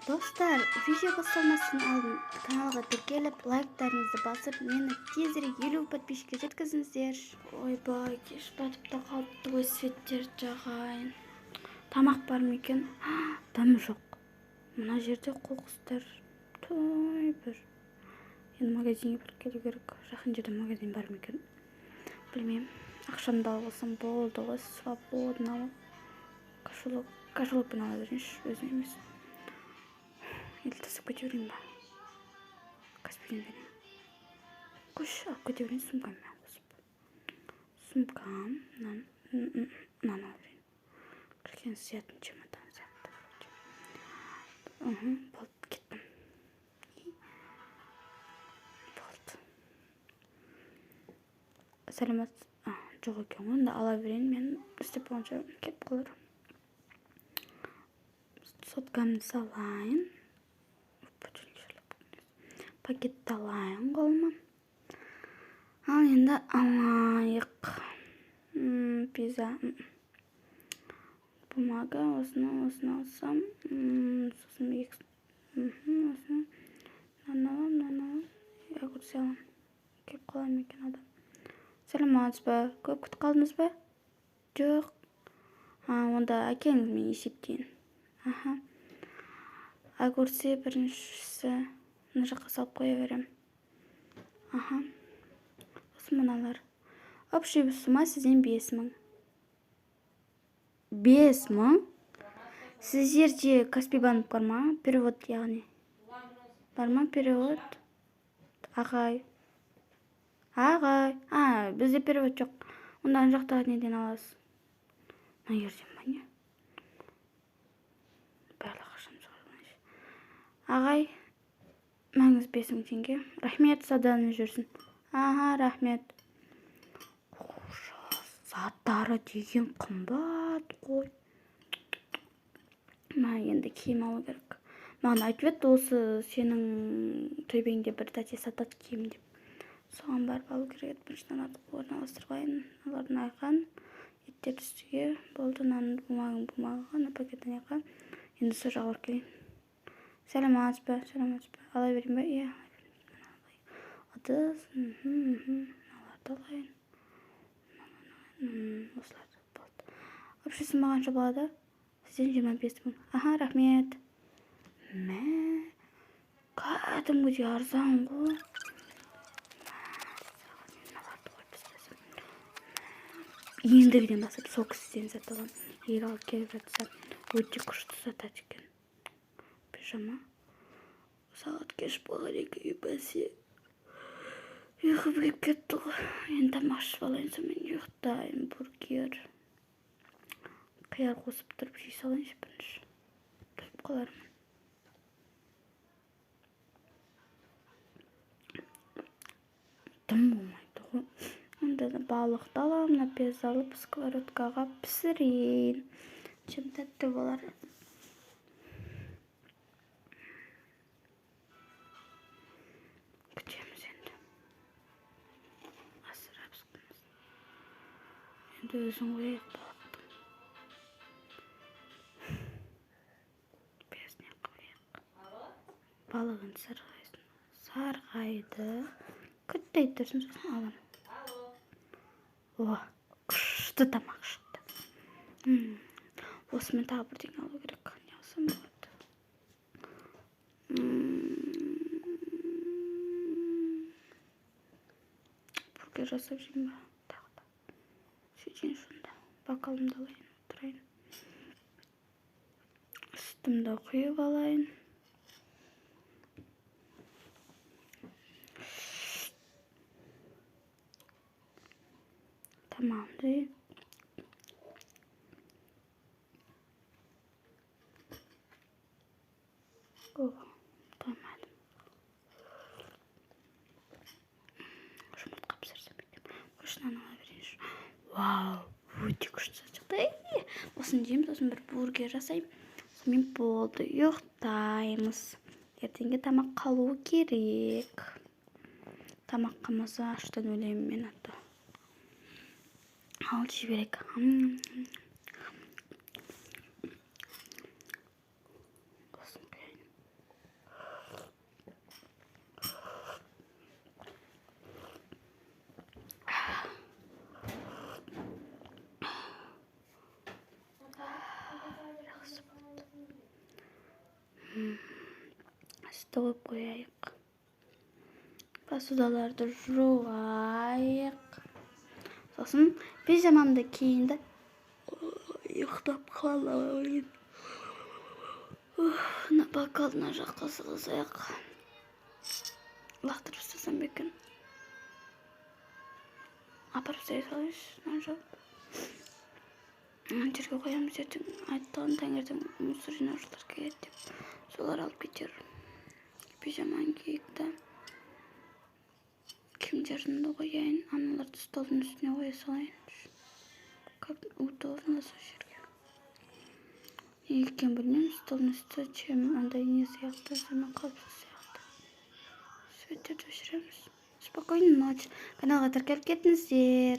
Достар, видео басталмастан алдын каналға тіркеліп, лайктарыңызды басып, мені тезірек 50 подписчикке жеткізіңіздер. Ойбай, кеш батып та қалыпты ғой, светтер жағайын. Тамақ бар ма екен? Тамы жоқ. Мына жерде қоқыстар. Той бір. Енді магазинге бір келу керек. Жақын жерде магазин бар ма екен? Білмеймін. Ақшамды алып алсам болды ғой, свободно. Кошелокпен ала берейінші, өзім емес. Или тасып кете берейін ба? Каспиден берейін. Қойшы, алып кете берейін сумкаммен қосып. Сумкам, мынаны ала берейін. Кірген сиятын чемодан сияқты. Болды, кеттім. Болды. Сәлемет. Жоқ екен, онда ала берейін. Мен істеп болғанша кеп қалар. Соткамды салайын. Пакетті алайын қолыма. Ал енді алайық. Пиза. Бумага, осыны алсам. Сосын осыны. Наналам. Я көрсе алам. Кеп қалам екен адам. Сәлематсыз ба? Көп күтіп қалдыңыз ба? Жоқ. Онда әкеңіз мен есептейін. Көрсе біріншісі. Мына жаққа салып қоя берем. Осы мыналар. Общий сумма сізден 5000. 5000? Сіздерде Каспи банк бар ма? Перевод яғни. Бар ма перевод? Ағай. Бізде перевод жоқ. Онда жақтағы неден аласыз? Мына жерден ба не? Барлық ақшам шығарған. Ағай. Мәңіз 5000 теңге. Рахмет, сауданы жүрсін. Рахмет. Заттары деген қымбат қой. Енді киім алу керек. Маған айтып еді, осы сенің төбеңде бір тәте сатады киім деп. Соған барып алу керек. Біріншіден артық орналастырғайын. Олардың айқан. Еттер үстіге. Болды, наның бумағын, пакеттен айқан. Енді сол жағылар келейін. Сәлематсыз ба? Ала берейін ба? Иә. Отыз. Аларды алайын. Осыларды болды. Общесі мағанша болады? Сізден 25 000. Рахмет. Кәдімгідей арзан ғой. Ендігіден басып сол кісіден сатып алам. Егер алып келіп жатса, өте күшті сатады екен. Пижама. Сағат кеш болған екен, бәсе. Ұйқым келіп кетті ғой. Енді тамақ ішіп алайын, сонымен ұйықтайын. Бургер. Қияр қосып тұрып жей салайыншы бірінші. Тойып қалармын. Тым болмайды ғой. Онда да балықты аламын, пез алып сковородкаға пісірейін. Чем тәтті болар. Күтеміз енді. Асырап sıkымыз. Енді өзің қойық балықты. Пезіне қойық. Балығын сарғайсын. Сарғайды. Күттей тұрсын, сосын алам. Күшті тамақ шықты. Осымен тағы бірден алу керек. Не алсам болады? Бургер жасап жеймін ба? Тағы да. Сөйтейін сонда. Бокалымды алайын, отырайын. Сүтімді құйып алайын. Тамамды. Тоймадым. Жұмыртқа пісірсем екен. Қойшынан ала берейінші. Өте күшті шықты. Осын жейміз, сосын бір бургер жасаймын. Сонымен болды. Ұйықтаймыз. Ертеңге тамақ қалуы керек. Тамақ қалмаса аштан өлемін мен ата. Ал жіберек. Осын қойын. Стол қояйық. Посудаларды жуайық. Сосын пижамамды киінді. Ұйықтап қалайын. На бокалына жаққа сығызайық. Лақтырып тастасам ба екен? Апарып тастай салайыншы. Жерге қоямыз, ертең айтқан таңертең мусор жинаушылар келеді деп. Солар алып кетер. Пижаманы киейік та. Киімдерімді қояйын. Аналарды столдың үстіне қоя салайын. Как удобно сол жерге. Неге екенін білмеймін. Столдың үсті андай не сияқты, сонымен қауіпсіз сияқты. Светтерді өшіреміз. Спокойной ночи. Каналға тіркеліп кетіңіздер.